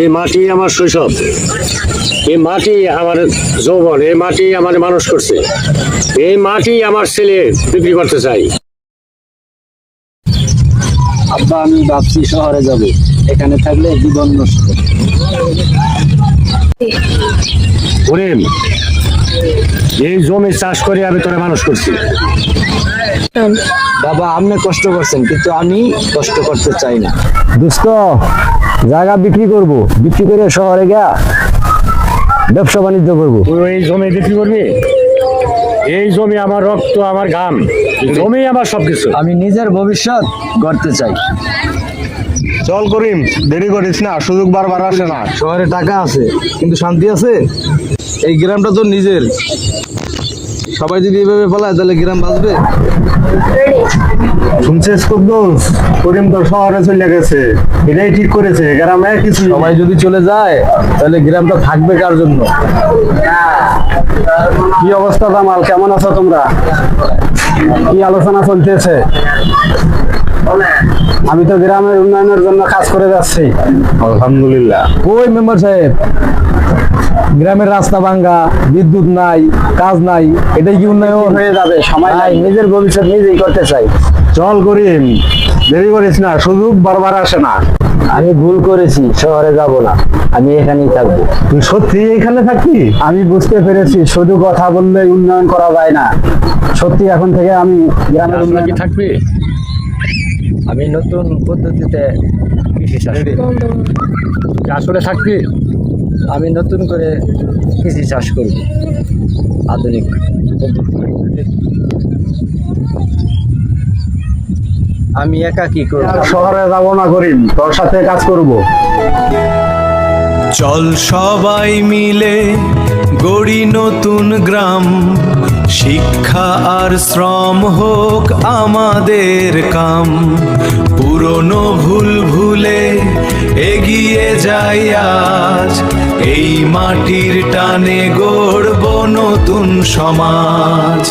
এই মাটি আমার শৈশব, এই মাটি আমার যৌবন, এই মাটি আমার মানুষ করছে, এই মাটি আমার ছেলে বিক্রি করতে চাই। আব্বা আমি ভাবছি শহরে যাব, এখানে থাকলে জীবন নষ্ট। করিম, এই জমি চাষ করে আমি তোরা মানুষ করছি। বাবা আপনি কষ্ট করছেন, কিন্তু আমি কষ্ট করতে চাই না। দোস্ত জায়গা বিক্রি করব, বিক্রি করে শহরে গিয়া ব্যবসা বাণিজ্য করবো। তুই এই জমি বিক্রি করবি? এই জমি আমার রক্ত, আমার ঘাম, জমি আমার সবকিছু। আমি নিজের ভবিষ্যৎ গড়তে চাই। চল করিম, দেরি করিস না, সুযোগ বারবার আসে না। শহরে টাকা আছে কিন্তু শান্তি আছে? এই গ্রামটা তো নিজের, সবাই যদি এভাবে পালায় তাহলে গ্রাম বাঁচবে? শুনছিস কুদ্দুস, করিম তো শহরে চলে গেছে, এটাই ঠিক করেছে। গ্রামে কিছু সবাই যদি চলে যায় তাহলে গ্রামটা থাকবে কার জন্য? কি অবস্থা জামাল, কেমন আছো তোমরা? কি আলোচনা চলতেছে? আমি তো গ্রামের উন্নয়নের জন্য কাজ করে যাচ্ছি। আলহামদুলিল্লাহ। ওই মেম্বার সাহেব, গ্রামের রাস্তা ভাঙ্গা, বিদ্যুৎ নাই, কাজ নাই, এটাই কি উন্নয়ন হয়ে যাবে? সময় নাই, নিজের ভবিষ্যৎ নিজেই করতে চাই। চল করিম, দেরি করিস না, সুযোগ বারবার আসে না। আমি ভুল করেছি, শহরে যাব না, আমি এখানেই থাকবো। তুই সত্যি এখানে থাকবি? আমি বুঝতে পেরেছি শুধু কথা বললে উন্নয়ন করা যায় না। সত্যি এখন থেকে আমি গ্রামের উন্নয়ন থাকবি? আমি নতুন পদ্ধতিতে কৃষি চাষ করব। আসলে থাকবি? আমি নতুন করে কৃষি চাষ করব, আধুনিক পদ্ধতিতে। আমি একা কি করব? শহরে যাব না করিম, তোর সাথে কাজ করব। চল সবাই মিলে গড়ি নতুন গ্রাম, শিক্ষা আর শ্রম হোক আমাদের কাম। পুরনো ভুল ভুলে এগিয়ে যাই আজ, এই মাটির টানে গড়ব নতুন সমাজ।